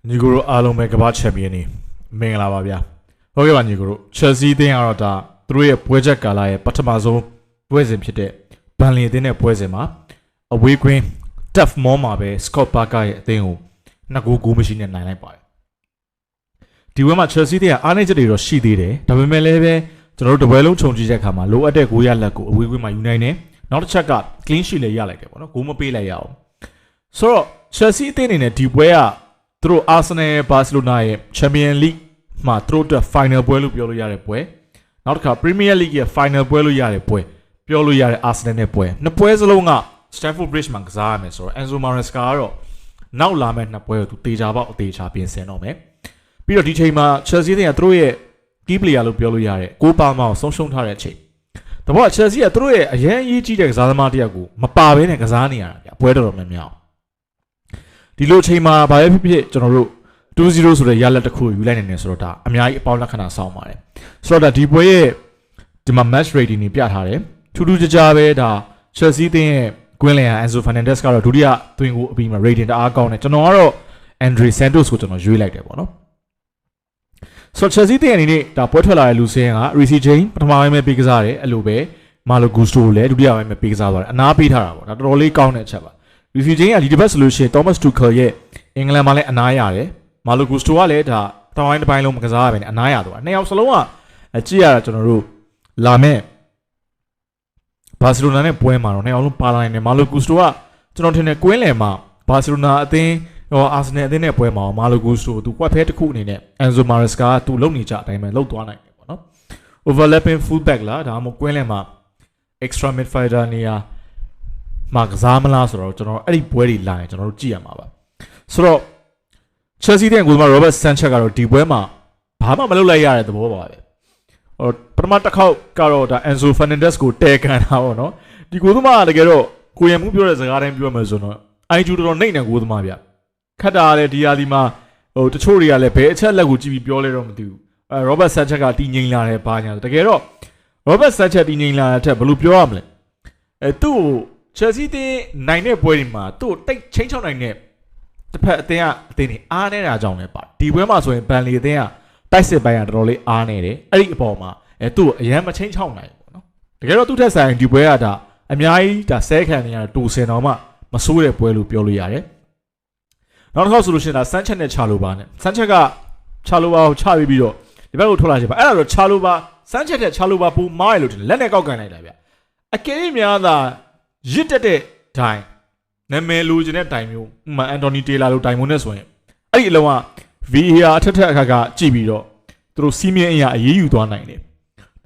ညီကိုတို့အားလုံးပဲကမ္ဘာချန်ပီယံနေမင်္ဂလာပါဗျာဟုတ်ကဲ့ပါညီကိုတို့ Chelsea အသင်းကတော့ဒါသူတို့ရဲ့ပွဲချက်ကာလရဲ့ပထမဆုံးပွဲစဉ်ဖြစ်တဲ့ဘန်လီအသင်းနဲ့ပွဲစဉ်မှာအဝေးကွင်း Turf Moor မှာပဲ Scott Parker ရဲ့အသင်းကို2 ဂိုးမရှိနဲ့နိုင်လိုက်ပါတယ်ဒီပွဲမှာ Chelsea အသင်းကအားနည်းချက်တွေတော့ရှိသေးတယ်ဒါပေမဲ့လည်းပဲကျွန်တော်တို့တပွဲလုံးခြုံကြည့်တဲ့အခါမှာလိုအပ်တဲ့ဂိုးရလက်ကိုအဝေးကွင်းမှာယူနိုင်တယ်နောက်တစ်ချက်က clean sheet လည်းရလိုက်တယ်ပေါ့နော်ဂိုးမပေးလိုက်ရအောင်ဆိုတော့ Chelsea အသင်းအနေနဲ့ဒီပွဲကသူတို့ Arsenal ဘာစီလိုနာရဲ့ Champions League မှာသူတို့အတွက် final ပွဲလို့ပြောလို့ရတဲ့ပွဲနောက်တစ်ခါ Premier League ရဲ့ final ပွဲလို့ရတဲ့ပွဲပြောလို့ရတဲ့ Arsenal နဲ့ပွဲနှစ်ပွဲစလုံးက Stamford Bridge မှာကစားရမယ်ဆိုတော့ Enzo Maresca ကတော့နောက်လာမယ့်နှစ်ပွဲကိုသူတေချာပေါက်အသေးချာပြင်ဆင်တော့မယ်ပြီးတော့ဒီချိန်မှာ Chelsea ကသူတို့ရဲ့ key player လို့ပြောလို့ရတဲ့ကိုပါမောင်ဆုံးရှုံးထားတဲ့အချိန်တဘော Chelsea ကသူတို့ရဲ့အရန်အရေးကြီးတဲ့ကစားသမားတစ်ယောက်ကိုမပါဘဲနဲ့ကစားနေရတာဗျပွဲတော်တော်များများဒီလိုချိန်မှာဘာပဲဖြစ်ဖြစ်ကျွန်တော်တို့ 2-0 ဆိုတဲ့ရလဒ်တစ်ခုယူလိုက်နိုင်တယ်ဆိုတော့ဒါအများကြီးအပေါင်းလက္ခဏာဆောင်ပါတယ်ဆိုတော့ဒါဒီပွဲရဲ့ဒီမှာ match rating တွေပြထားတယ်ထူးထူးခြားခြားပဲဒါ Chelsea တင်းရဲ့ Guilherme Enzo Fernandez ကတော့ဒုတိယသွင်းကိုအပြီးမှာ rating တအားကောင်းတယ်ကျွန်တော်ကတော့ Andre Santos ကိုကျွန်တော်ရွေးလိုက်တယ်ပေါ့နော်ဆိုတော့ Chelsea တင်းအနေနဲ့ဒါပွဲထွက်လာတဲ့လူစင်းက Reece James ပထမပိုင်းပဲပေးကစားတယ်အဲ့လိုပဲ Malo Gusto ကိုလည်းဒုတိယပိုင်းပဲပေးကစားသွားတယ်အနားပေးထားတာပေါ့ဒါတော်တော်လေးကောင်းတဲ့အချက်ပါReece James ကဒီတစ်ပတ်ဆိုလို့ရှိရင် Thomas Tuchel ရဲ့အင်္ဂလန်မှာလည်းအနားရတယ် Malo Gusto ကလည်းဒါတောင်းတိုင်းတစ်ပိုင်းလုံးမကစားရပဲနဲ့အနားရသွားနှစ်ယောက်စလုံးကကြည့်ရတာကျွန်တော်တို့လာမဲ့ဘာစီလိုနာနဲ့ပွဲမှာတော့နှစ်ယောက်လုံးပါလာနိုင်တယ် Malo Gusto ကကျွန်တော်ထင်တယ်ကွင်းလယ်မှာဘာစီလိုနာအသင်းဟောအာဆင်နယ်အသင်းနဲ့ပွဲမှာ Malo Gusto သူကွက်ဖဲတစ်ခုအနေနဲ့ Enzo Maresca ကသူလုံနေကြအတိုင်းပဲလှုပ်သွားနိုင်တယ်ပေါ့နော် Overlapping fullback လားဒါမှမဟုတ်ကွင်းလယ်မှာ extra midfielder နေရာမှာကစားမလားဆိုတော့ကျွန်တော်အဲ့ဒီပွဲတွေလာရင်ကျွန်တော်တို့ကြည့်ရမှာပါဆိုတော့ Chelsea တဲ့ကိုဒီမှာ Robert Sanchez ကတော့ဒီပွဲမှာဘာမှမလုပ်လိုက်ရတဲ့သဘောပါပဲဟိုပထမတစ်ခေါက်ကတော့ဒါ Enzo Fernandez ကိုတဲကန်တာပေါ့နော်ဒီကိုသမားတကယ်တော့ကိုရမှုပြောတဲ့စကားတိုင်းပြောမယ်ဆိုတော့ IQ တော်တော်နှိမ့်နေကိုသမားဗျခတ်တာလည်းဒီဟာဒီမှာဟိုတချို့တွေကလည်းဘယ်အချက်လက်ကိုကြည့်ပြီးပြောလဲတော့မသိဘူးRobert Sanchez ကတည်ငြိမ်လာတယ်ဘာညာတကယ်တော့ Robert Sanchez တည်ငြိမ်လာတဲ့အထက်ဘယ်လိုပြောရမလဲသူ့Chelsea တင်းနိုင်တဲ့ပွဲတွေမှာသူ့တိတ်ချင်းချောင်းနိုင်တဲ့တစ်ဖက်အသင်းတွေအားနေတာကြောင့်လည်းပါဒီပွဲမှာဆိုရင်ဘန်လီအသင်းကတိုက်စစ်ပိုင်းကတော်တော်လေးအားနေတယ်အဲ့ဒီအပေါ်မှာသူ့အရန်မချင်းချောင်းနိုင်ဘူးပေါ့နော်တကယ်တော့သူ့ထက်ဆိုင်ဒီပွဲကဒါအများကြီးဒါဆဲခံနေရတူစင်တော်မှမဆိုးတဲ့ပွဲလို့ပြောလို့ရတယ်နောက်တစ်ခါဆိုလို့ရှိရင်ဒါဆန်းချက်နဲ့ချလိုပါနဲ့ဆန်းချက်ကချလိုပါကိုချပြီးတော့ဒီဘက်ကိုထွက်လာချင်ပါအဲ့ဒါတော့ချလိုပါဆန်းချက်တဲ့ချလိုပါပူမားရလို့ထင်လက်နဲ့ကောက်ကန်လိုက်တာဗျအကယ်၍များသာရစ်တက်တဲ့ဒိုင်နာမည်လိုချင်တဲ့ဒိုင်မျိုးဥပမာအန်တိုနီတေလာလိုဒိုင်မိုးနဲ့ဆိုရင်အဲ့ဒီအလုံးက VAR အထက်အခါကကြည့်ပြီးတော့သူတို့စီးမြင့်အရာအေးအေးယူသွားနိုင်တယ်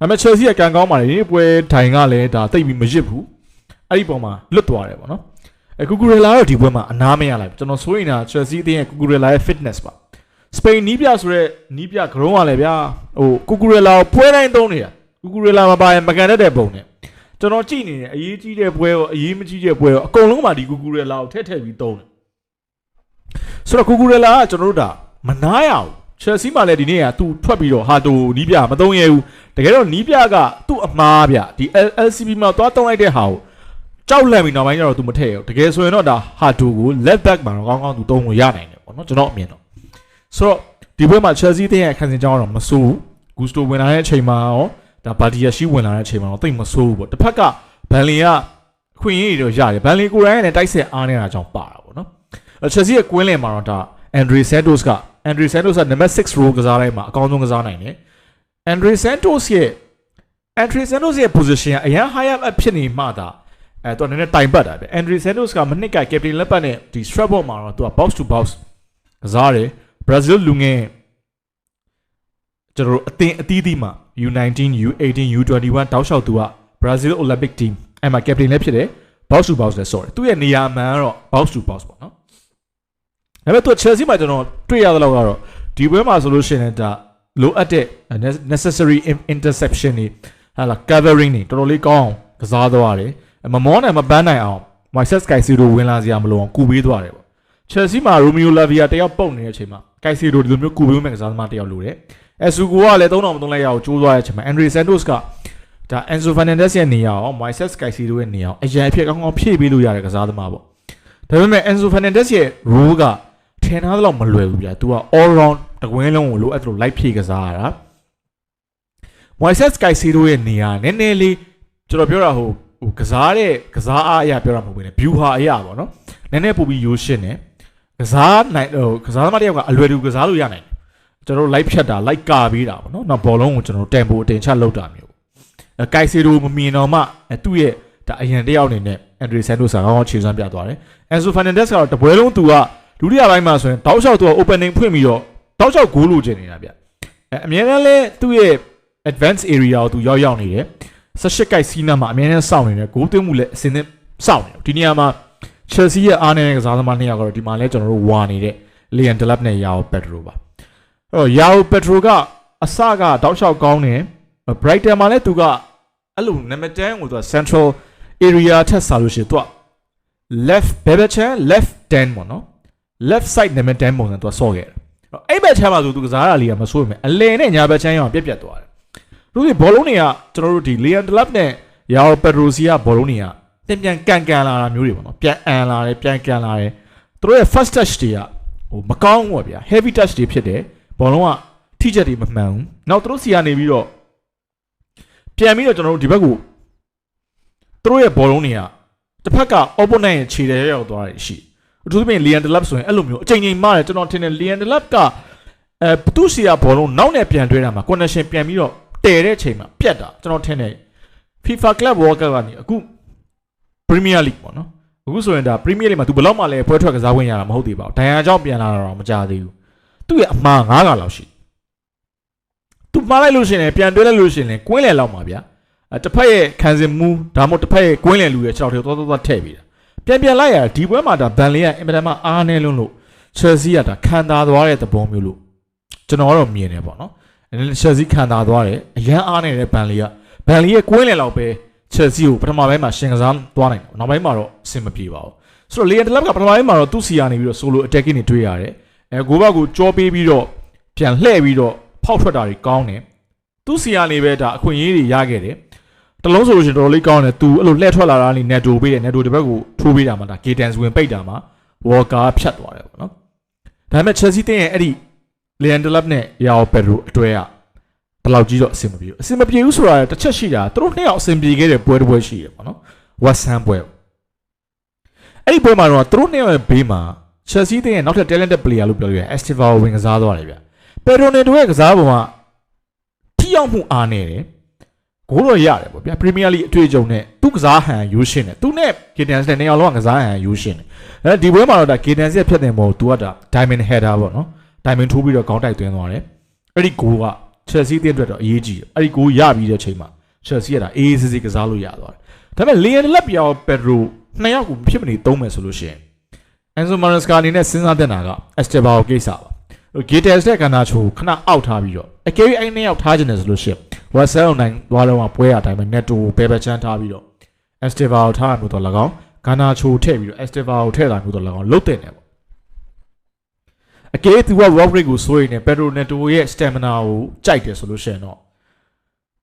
ဒါပေမဲ့ Chelsea ကကန်ကောင်းပါလေဒီပွဲဒိုင်ကလည်းဒါတိတ်ပြီးမရစ်ဘူးအဲ့ဒီပုံမှာလွတ်သွားတယ်ပေါ့နော်ကူကူရဲလာတော့ဒီပွဲမှာအနားမရလိုက်ကျွန်တော်ဆိုရင်ဒါ Chelsea အသင်းရဲ့ကူကူရဲလာရဲ့ fitness ပါစပိန်နီးပြဆိုတဲ့နီးပြဂရုံးကလည်းဗျာဟိုကူကူရဲလာကိုပွဲတိုင်းသုံးနေတာကူကူရဲလာမပါရင်မကန်တတ်တဲ့ပုံနဲ့ကျွန်တော်ကြည့်နေတယ်အရေးကြီးတဲ့ပွဲရောအရေးမကြီးတဲ့ပွဲရောအကုန်လုံးမှာဒီကူကူရဲလာကိုထည့်ပြီးသုံးတယ်ဆိုတော့ကူကူရဲလာကကျွန်တော်တို့ဒါမနားရဘူး Chelsea မှာလည်းဒီနေ့ကသူထွက်ပြီးတော့ဟာတိုနီးပြမသုံးရဘူးတကယ်တော့နီးပြကသူ့အမားဗျဒီ LCB မှာသွားသုံးလိုက်တဲ့ဟာကိုကြောက်လန့်ပြီးနောက်ပိုင်းကျတော့သူမထည့်ဘူးတကယ်ဆိုရင်တော့ဒါဟာတိုကို left back မှာတော့ကောင်းကောင်းသူသုံးလို့ရနိုင်တယ်ပေါ့နော်ကျွန်တော်အမြင်တော့ဆိုတော့ဒီပွဲမှာ Chelsea တင်းရဲ့ခံစင်ကြောင်းတော့မဆိုးဘူး Gusto ဝင်လာတဲ့အချိန်မှာရောဒါဘာဒီယာရှိဝင်လာတဲ့အချိန်မှာတော့တိတ်မဆိုးဘူးပေါ့တစ်ဖက်ကဘန်လီကအခွင့်အရေးတွေတော့ရတယ်ဘန်လီကိုရိုင်းနဲ့တိုက်ဆက်အားနေတာကြောင့်ပါတာပေါ့နော်Chelsea ရဲ့ကွင်းလင်မှာတော့ဒါ Andre Santos ကနံပါတ်6 role ကစားတိုင်းမှာအကောင်းဆုံးကစားနိုင်တယ်Andre Santos ရဲ့ position ကအရန် high up ဖြစ်နေမှသာသူကနည်းနည်းတိုင်ပတ်တာပဲ Andre Santos ကမနစ်က captain လက်ပတ်နဲ့ဒီ strap ball မှာတော့သူက box to box ကစားတယ် Brazil လူငယ်ကျွန်တော်တို့အသင်းအသီးသီးမှာ U19 U18 U21 တောက်လျှောက်သူက Brazil Olympic team အဲ့မှာ captain လည်းဖြစ်တယ် box to box လည်း sorry သူ့ရဲ့နေရာမှန်ကတော့ box to box ပေါ့နော်ဒါပေမဲ့သူ Chelsea မှာကျွန်တော်တွေ့ရသလောက်ကတော့ဒီပွဲမှာဆိုလို့ရှိရင်ဒါလိုအပ်တဲ့ necessary interception တွေဟာလာ covering တွေတော်တော်လေးကောင်းအောင်ကစားသွားတယ်မမောနိုင်မပန်းနိုင်အောင် Moises Caicedo ဝင်လာစရာမလိုအောင်ကူပေးသွားတယ်ပေါ့ Chelsea မှာ Romeo Lavia တယောက်ပုတ်နေတဲ့အချိန်မှာ Caicedo ဒီလိုမျိုးကူပေးမဲ့ကစားသမားတယောက်လိုတယ်Esugo ကလည်း3000မသုံးလိုက်ရအောင်ကြိုးစားတဲ့အချိန်မှာ Andre Santos ကဒါ Enzo Fernandez ရဲ့နေရာအောင် Moises Caicedo ရဲ့နေရာအောင်အရင်အဖြစ်ကောင်းကောင်းဖြည့်ပေးလို့ရတဲ့ကစားသမားပေါ့ဒါပေမဲ့ Enzo Fernandez ရဲ့ role ကထ ထဲနာတော့မလွယ်ဘူးဗျာ तू က all round တကွင်းလုံးကိုလိုအဲ့လိုလိုက်ဖြည့်ကစားရတာ Moises Caicedo ရဲ့နေရာနည်းနည်းလေးကျွန်တော်ပြောတာဟိုကစားအားအရာပြောတာမဟုတ်ဘူးね view ဟာအရာပေါ့နော်နည်းနည်းပို့ပြီးရိုးရှင်းတယ်ကစားနိုင်ကစားသမားတယောက်ကအလွယ်တူကစားလို့ရနိုင်တယ်ကျွန်တော်လိုက်ဖြတ်တာလိုက်ကာပေးတာပေါ့နော်နောက်ဘောလုံးကိုကျွန်တော်တန်ဖိုးအတင်ချလောက်တာမျိုးCaicedo မမြင်တော့မှသူ့ရဲ့ဒါအရင်တယောက်အနေနဲ့ Andre Santos ကကောင်းကောင်းခြေစွမ်းပြသွားတယ် Enzo Fernandez ကတော့တပွဲလုံးသူကဒုတိယပိုင်းမှာဆိုရင်တောက်လျှောက်သူက opening ဖွင့်ပြီးတော့တောက်လျှောက်ဂိုးလိုချင်နေတာဗျအများနဲ့လဲသူ့ရဲ့ advanced area ကိုသူရောက်နေတယ်18ကိုက်စီးနာမှာအများနဲ့စောင့်နေတယ်ဂိုးသွင်းမှုလည်းအစင်းနဲ့စောင့်နေတယ်ဒီနေရာမှာ Chelsea ရဲ့အားနေတဲ့ကစားသမားနှစ်ယောက်ကတော့ဒီမှာလဲကျွန်တော်တို့ဝါနေတဲ့ Liam Delap နဲ့ Joao Pedro ပါအဲ့တော့ Joao Pedro ကအစကတောက်လျှောက်ကောင်းတယ် Brighton မှာလဲသူကအဲ့လို number 10ကိုသူက central area ထက်စားလို့ရှိရင်သူက left Beberchan left 10ပေါ့နော် left side number 10ပုံစံသူကဆော့ခဲ့တယ်အဲ့ဘက်ချမ်းမှာဆိုသူကစားရလေးကမဆိုးဘူးအလယ်နဲ့ညာဘက်ချမ်းရောပြက်သွားတယ်တို့ဒီဘောလုံးတွေကကျွန်တော်တို့ဒီ Liam Delap နဲ့ Joao Pedro စီကဘောလုံးတွေကပြန်ကန်လာတာမျိုးတွေပေါ့နော်ပြန်အန်လာတယ်ပြန်ကန်လာတယ်သူတို့ရဲ့ first touch တွေကဟိုမကောင်းဘူးပေါ့ဗျာ heavy touch တွေဖြစ်တယ်ဘောလုံးကထိချက်တွေမမှန်ဘူးနောက်သူတို့စီကနေပြီးတော့ပြန်ပြီးတော့ကျွန်တော်တို့ဒီဘက်ကိုသူတို့ရဲ့ဘောလုံးတွေကတစ်ဖက်က opponent ရဲ့ခြေထဲရောက်သွားတယ်ရှိအထူးသဖြင့် Liam Delap ဆိုရင်အဲ့လိုမျိုးအချိန်ချင်းမားတယ်ကျွန်တော်ထင်တယ် Liam Delap ကသူ့စီကဘောလုံးနောက်နဲ့ပြန်တွဲတာမှာ connection ပြန်ပြီးတော့တဲတဲ့အချိန်မှာပြတ်တာကျွန်တော်ထင်တယ် FIFA Club World Cup ကနေအခု Premier League ပေါ့နော်အခုဆိုရင်ဒါ Premier League မှာသူဘယ်တော့မှလည်းပွဲထွက်ကစားဝင်ရတာမဟုတ်သေးပါဘူးဒဏ်ရာကြောင့်ပြန်လာတာတော့မကြသေးဘူးသူ့ရဲ့အမှား9ကလောက်ရှိသူမှားလိုက်လို့ရှိရင်ပြန်တွဲလိုက်လို့ရှိရင်ကွင်းလယ်လောက်မှာဗျာတစ်ဖက်ရဲ့ခံစင်မှုဒါမှမဟုတ်တစ်ဖက်ရဲ့ကွင်းလယ်လူရဲ့6ထည့်သွားထည့်ပြီးတာပြန်လိုက်ရဒီပွဲမှာဒါဘန်လီကအင်မတန်မှအားနေလွန်းလို့ Chelsea ကဒါခံသားသွားတဲ့သဘောမျိုးလို့ကျွန်တော်တော့မြင်နေပေါ့နော် Chelsea ခံသားသွားတယ်အရန်အားနေတဲ့ဘန်လီရဲ့ကွင်းလယ်လောက်ပဲ Chelsea ကိုပထမပိုင်းမှာရှင်ကစားသွားနိုင်တယ်နောက်ပိုင်းမှာတော့အဆင်မပြေပါဘူးဆိုတော့ Liam Delap ကပထမပိုင်းမှာတော့သူ့စီကနေပြီးတော့ solo attacking တွေတွေ့ရတယ်ဂိုးဘက်ကိုကြောပေးပြီးတော့ပြန်လှည့်ပြီးတော့ဖောက်ထွက်တာတွေကောင်းတယ်သူ့စီကနေပဲဒါအခွင့်အရေးတွေရခဲ့တယ်တလုံးဆိုလို့ရှိရင်တော်တော်လေးကောင်းတယ်သူအဲ့လိုလှည့်ထွက်လာတာနေ netto ပေးတယ် netto ဒီဘက်ကိုထိုးပေးတာမှာဒါ Gaten ဝင်ပိတ်တာမှာ Walker ဖြတ်သွားတယ်ပေါ့နော်ဒါပေမဲ့ Chelsea တင်းရဲ့အဲ့ဒီ Liam Delap နဲ့ Joao Pedro အတွဲကဘယ်လောက်ကြီးတော့အဆင်မပြေဘူးဆိုတာတစ်ချက်ရှိတာသူတို့နှစ်ယောက်အဆင်ပြေခဲ့တဲ့ပွဲတစ်ပွဲရှိတယ်ပေါ့နော် West Ham ပွဲအဲ့ဒီပွဲမှာတော့သူတို့နှစ်ယောက်ရဲ့ဘေးမှာ Chelsea တင်းရဲ့နောက်ထပ် talented player လို့ပြောလို့ရ Estevao ဝင်ကစားသွားတယ်ဗျ Pedro နဲ့တို့ရဲ့ကစားပုံကထိရောက်မှုအားနေတယ်ဂိုးတော့ရတယ်ပေါ့ဗျာ Premier League အတွေ့အကြုံနဲ့သူကစားဟန်ယူရှင်းတယ်သူနဲ့ Gaten နဲ့နှစ်ယောက်လုံးကစားဟန်ယူရှင်းတယ်အဲဒီပွဲမှာတော့ဒါ Gaten ရဲ့ဖြတ်တင်ပုံသူကဒါ diamond header ပေါ့နော် diamond ထိုးပြီးတော့ခေါင်းတိုက်သွင်းသွားတယ်အဲ့ဒီဂိုးက Chelsea တင်းအတွက်တော့အရေးကြီးတယ်အဲ့ဒီဂိုးရပြီးတဲ့အချိန်မှာ Chelsea ကဒါအေးစစ်စစ်ကစားလို့ရသွားတယ်ဒါပေမဲ့ Liam Delap ပြောင်း Pedro နှစ်ယောက်ကိုဖြစ်မနေသုံးမယ်ဆိုလို့ရှိရင် Enzo Maresca အနေနဲ့စဉ်းစားတဲ့နာက Estevao ကိစ္စပါGaten တဲ့ကနာချိုခဏအောက်ထားပြီးတော့အကယ်၍အဲ့နှစ်ယောက်ထားခြင်းတယ်ဆိုလို့ရှိရင် West Ham နိုင်သွားတော့ပွဲရတိုင်းမှာ Netto ပဲပဲချမ်းထားပြီးတော့ Estevao ထားမှုတော့၎င်းကနာချိုထည့်ပြီးတော့ Estevao ထည့်တာမျိုးတော့၎င်းလုတ်တဲ့နေပေါ့အကယ်၍သူက Rodrigo ကိုစိုးရိမ်နေ Pedro Neto ရဲ့ stamina ကိုကြိုက်တယ်ဆိုလို့ရှိရင်တော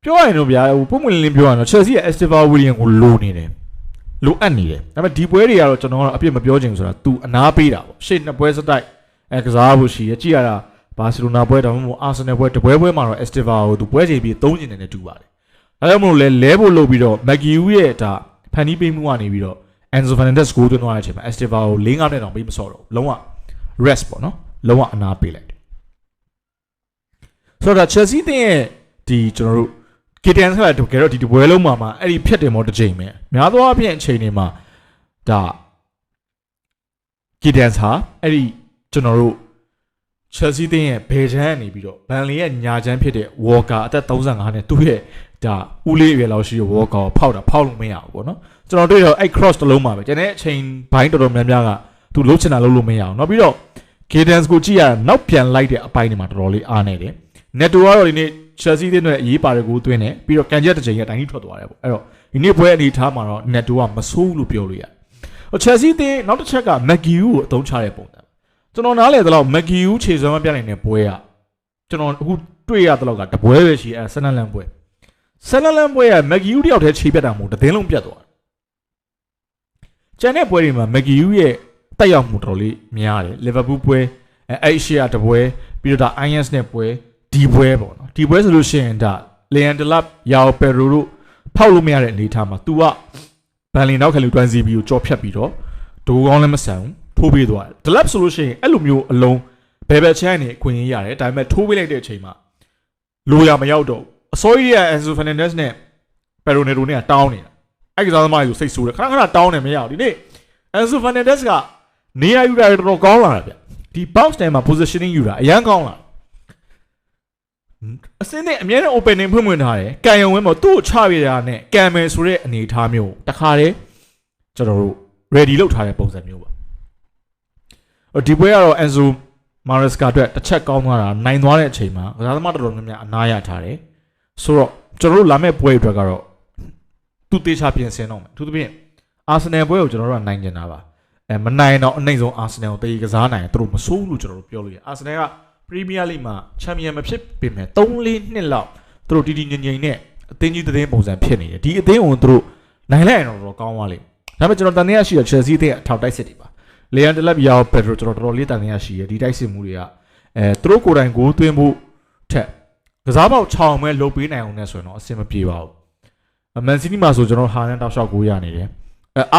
့ပြောရရင်တော့ဗျာဟိုပုံမှန်လင်းပြောရရင်တော့ Chelsea ရဲ့ Estevao William ကိုလိုနေတယ်လိုအပ်နေတယ်ဒါပေမဲ့ဒီပွဲတွေကတော့ကျွန်တော်ကတော့အပြစ်မပြောချင်ဘူးဆိုတာ तू အနာပေးတာပေါ့ရှေ့နှစ်ပွဲစတိုက်ကစားဖို့ရှိရကြည့်ရတာဘာစီလိုနာပွဲဒါမှမဟုတ်အာဆင်နယ်ပွဲတပွဲမှာတော့ Estevao ကို तू ပွဲချိန်ပြီး3ကျင်နဲ့တူပါတယ်ဒါကြောင့်မလို့လဲဖို့လုပ်ပြီးတော့ Maguire ရဲ့ဒါဖန်တီးပေးမှုကနေပြီးတော့ Enzo Fernandez ကိုသွင်းသွားတဲ့အချိန်မှာ Estevao ကို4-5နဲ့တောင်ပေးမစော့တော့လုံးဝ rest ပေါ့နော်လုံးဝအနာပေးလိုက်တယ်ဆိုတော့ Chelsea တင်းရဲ့ဒီကျွန်တော်တို့ Gaten ဆိုတာတကယ်တော့ဒီပွဲလုံးမှာအဲ့ဒီဖြတ်တယ်မောတစ်ချိန်ပဲများသောအားဖြင့်အချိန်တွေမှာဒါ Gaten ဟာအဲ့ဒီကျွန်တော်တို့ Chelsea တင်းရဲ့ဘယ်ချမ်းနေပြီးတော့ဘန်လီရဲ့ညာချမ်းဖြစ်တဲ့ Walker အသက်35နဲ့သူ့ရဲ့ဒါဦးလေးအရွယ်လောက်ရှိတဲ့ Walker ကိုဖောက်လို့မရဘူးပေါ့နော်ကျွန်တော်တွေ့တော့အဲ့ cross တစ်လုံးမှာပဲကျန်တဲ့အချိန်ဘိုင်းတော်တော်များများကသူလှုပ်ချင်တာလှုပ်လို့မရအောင်နောက်ပြီးတော့ Gaten ကိုကြည့်ရနောက်ပြန်လိုက်တဲ့အပိုင်းတွေမှာတော်တော်လေးအားနေတယ် Netto ကတော့ဒီနေ့ Chelsea တင်းရဲ့အရေးပါတဲ့ကိုသွင်းတယ်ပြီးတော့ကန်ချက်တစ်ချိန်ရဲ့တိုင်းကြီးထွက်သွားတယ်ပေါ့အဲ့တော့ဒီနေ့ပွဲအနေထားမှာတော့ Netto ကမဆိုးလို့ပြောလို့ရတယ် Chelsea တင်းနောက်တစ်ချက်က Maguire ကိုအသုံးချတဲ့ပုံစံကျွန်တော်နားလေတော့ Maguire ခြေစွမ်းမပြနိုင်တဲ့ပွဲကကျွန်တော်အခုတွေ့ရတော့ကတပွဲပဲရှိအဲဆန်နလန်ပွဲက Maguire တယောက်တည်းခြေပြတ်တာမဟုတ်တသိန်းလုံးပြတ်သွားတယ်ကျန်တဲ့ပွဲတွေမှာ Maguire ရဲ့တက်ရောက်မှုတော်လေးများတယ် Liverpool ပွဲ အဲ့ရှေ့ကတပွဲပြီးတော့ဒါ IS နဲ့ပွဲဒီပွဲပေါ့နော်ဒီပွဲဆိုလို့ရှိရင်ဒါ Leon Delap ယာပယ်ရိုတို့ဖောက်လို့မရတဲ့အနေအထားမှာ तू ကဘန်လင်နောက်ခံလူတွန်းစီပြီးကိုကြော်ဖြတ်ပြီးတော့ဒိုးကောင်းလည်းမဆန်ဘူးထိုးပေးသွားတယ် Delap ဆိုလို့ရှိရင်အဲ့လိုမျိုးအလုံးဘယ်ဘက်ချမ်းနေအခွင့်အရေးရတယ်ဒါပေမဲ့ထိုးပေးလိုက်တဲ့အချိန်မှာလိုရမရောက်တော့အစိုးရရဲ့ Enzo Fernandez နဲ့ Peronero နဲ့တောင်းနေတာအဲ့ကစားသမားတွေကိုစိတ်ဆိုးတယ်ခဏတောင်းနေမရဘူးဒီနေ့ Enzo Fernandez ကနေရာယူတာတော်ကောင်းလာတယ်ဗျဒီ box ထဲမှာ positioning ယူတာအရန်ကောင်းလာအစင်းနဲ့အများနဲ့ opening ဖွင့်ထားတယ်ကန်ယုံဝင်းပေါ်သူ့ကိုချပြတာနဲ့ကံမယ်ဆိုတဲ့အနေအထားမျိုးတခါတည်းကျွန်တော်တို့ ready လုပ်ထားတဲ့ပုံစံမျိုးပါဒီပွဲကတော့ Enzo Maresca အတွက်တစ်ချက်ကောင်းသွားတာနိုင်သွားတဲ့အချိန်မှာကစားသမားတော်တော်များများအနားရထားတယ်ဆိုတော့ကျွန်တော်တို့လာမယ့်ပွဲအတွက်ကတော့သူတေချာပြင်ဆင်တော့မယ်သူသဖြင့် Arsenal ပွဲကိုကျွန်တော်တို့ကနိုင်ကျင်တာပါမနိုင်တော့အနှိမ့်ဆုံး Arsenal ကိုတေးကစားနိုင်သူတို့မဆိုးဘူးလို့ကျွန်တော်တို့ပြောလို့ရတယ် Arsenal က Premier League မှာ Champion မဖြစ်ပေမဲ့ 3-4 နှစ်လောက်သူတို့တီငြိမ်နဲ့အသင်းကြီးသတင်းပုံစံဖြစ်နေတယ်ဒီအသင်းကိုသူတို့နိုင်လိုက်ရင်တော့ကောင်းသွားလိမ့်ဒါပေမဲ့ကျွန်တော်တန်တရားရှိတဲ့ Chelsea အသင်းအထောက်တိုက်စစ်တွေပါLeon Delap ယာပယ်ရိုကျွန်တော်တော်လေးတန်တရားရှိရဒီတိုက်စစ်မှုတွေကသူတို့ကိုယ်တိုင်ကိုသွင်းဖို့ထက်ကစားပေါက်6မဲလုတ်ပေးနိုင်အောင်နဲ့ဆိုရင်တော့အဆင်မပြေပါဘူးMan City မှာဆိုကျွန်တော်ဟာနဲ့တောက်လျှောက်ကိုရနေတယ်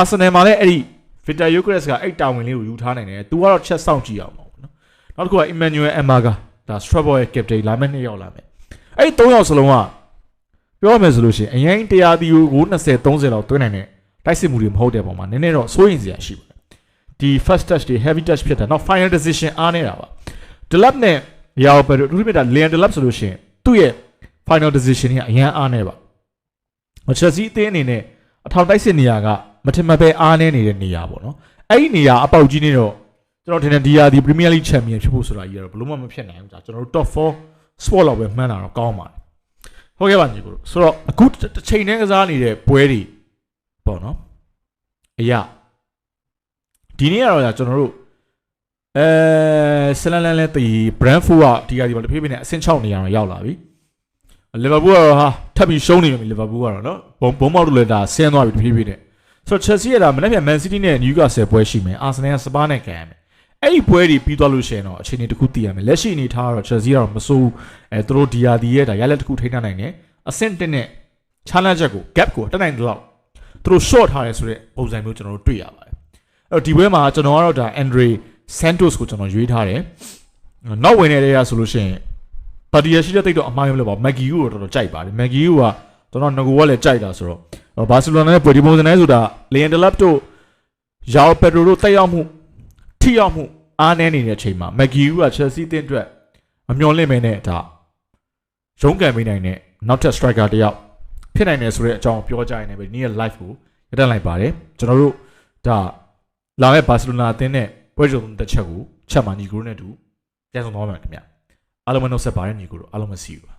Arsenal မှာလည်းအဲ့ဒီ Victor Gyökeres ကအဲ့တာဝန်လေးကိုယူထားနိုင်တယ်သူကတော့ချက်စောင့်ကြည့်အောင်ပေါ့နော်နောက်တစ်ခုက Emmanuel Amaga ဒါ Strasbourg ရဲ့ captain လာမယ့်2ယောက်လာမယ်အဲ့ဒီ3ယောက်စလုံးကပြောရမယ်ဆိုလို့ရှိရင်အရင်100တီကို20 30လောက်တွင်းနိုင်တဲ့တိုက်စစ်မှုတွေမဟုတ်တဲ့ပုံမှာနည်းနည်းတော့စိုးရင်စရာရှိပါတယ်ဒီ first touch တွေ heavy touch ဖြစ်တာနောက် final decision အားနေတာပါ Delap နဲ့ရောပဲသူတို့က Leon Delap ဆိုလို့ရှိရင်သူ့ရဲ့ final decision ကအရင်အားနေပါ Chelsea အသင်းအနေနဲ့အထောက်တိုက်စစ်နေရာကမထင်မှတ်ပဲအားနေနေတဲ့နေရာပေါ့နော်အဲ့ဒီနေရာအပေါက်ကြီးနေတော့ကျွန်တော်ထင်တယ်ဒီယာဒီ Premier League Champion ဖြစ်ဖို့ဆိုတာကြီးကတော့ဘလို့မှမဖြစ်နိုင်ဘူးကြာကျွန်တော်တို့ top 4 sport လောက်ပဲမှန်းတာတော့ကောင်းပါတယ်ဟုတ်ကဲ့ပါညီကိုဆိုတော့အခုတစ်ချိန်တည်းကစားနေတဲ့ပွဲတွေပေါ့နော်အရာဒီနေ့ကတော့ကျွန်တော်တို့ဆလန်လန်လဲတီ Brentford ကဒီကဒီမှာတဖြည်းဖြည်းနဲ့အဆင့်6နေရာတော့ရောက်လာပြီလီဗာပူးကတော့ဟာထပ်ပြီးရှုံးနေပြီလီဗာပူးကတော့နော်ဘုံမောက်တို့လည်းဒါဆင်းသွားပြီတဖြည်းဖြည်းနဲ့ဆိုတော့ Chelsea ကဒါမနေ့ပြန် Man City နဲ့ Newcastle ပွဲရှိမယ် Arsenal က Spurs နဲ့ကန်ရမယ်အဲ့ဒီပွဲတွေပြီးသွားလို့ရှိရင်တော့အခြေအနေတစ်ခုသိရမယ်လက်ရှိအနေထားကတော့ Chelsea ကတော့မစိုးသူတို့ DRD ရဲ့ဒါရလက်တစ်ခုထိန်းထားနိုင်တယ်အဆင့်1နဲ့ challenge ချက်ကို gap ကိုတက်နိုင်တယ်လို့သူတို့ short ထားတယ်ဆိုတဲ့ပုံစံမျိုးကျွန်တော်တို့တွေ့ရပါတယ်အဲ့တော့ဒီပွဲမှာကျွန်တော်ကတော့ဒါ Andre Santos ကိုကျွန်တော်ရွေးထားတယ်နောက်ဝင်နေတဲ့ရဆိုလို့ရှိရင်ပါတီရရှိတဲ့တိတ်တော့အမှားရမလို့ပါ Maggie ကိုတော်တော်ကြိုက်ပါတယ် Maggie ကကျွန်တော်ငကိုကလည်းကြိုက်တာဆိုတော့ဘာစီလိုနာနဲ့ပွဲဒီပုံစံနဲ့ဆိုတာ Leon Delap တို့João Pedro တို့တက်ရောက်မှုထိရောက်မှုအားနည်းနေတဲ့အချိန်မှာ Maggie က Chelsea အသင်းအတွက်မမျှော်လင့်မဲနဲ့ဒါရုံးကန်ပေးနိုင်တဲ့နောက်ထပ် striker တယောက်ဖြစ်နိုင်တယ်ဆိုတဲ့အကြောင်းပြောကြရင်လည်းဒီနေ့ live ကိုရတက်လိုက်ပါတယ်ကျွန်တော်တို့ဒါလာမယ့် Barcelona အသင်းနဲ့ပွဲကြုံတဲ့ချက်ကိုချက်မှာညီကိုနဲ့တူပြန်ဆောင်သွားမှာခင်ဗျအားလုံးမနှုတ်ဆက်ပါတယ်ညီကိုတို့အားလုံးမစီဘူး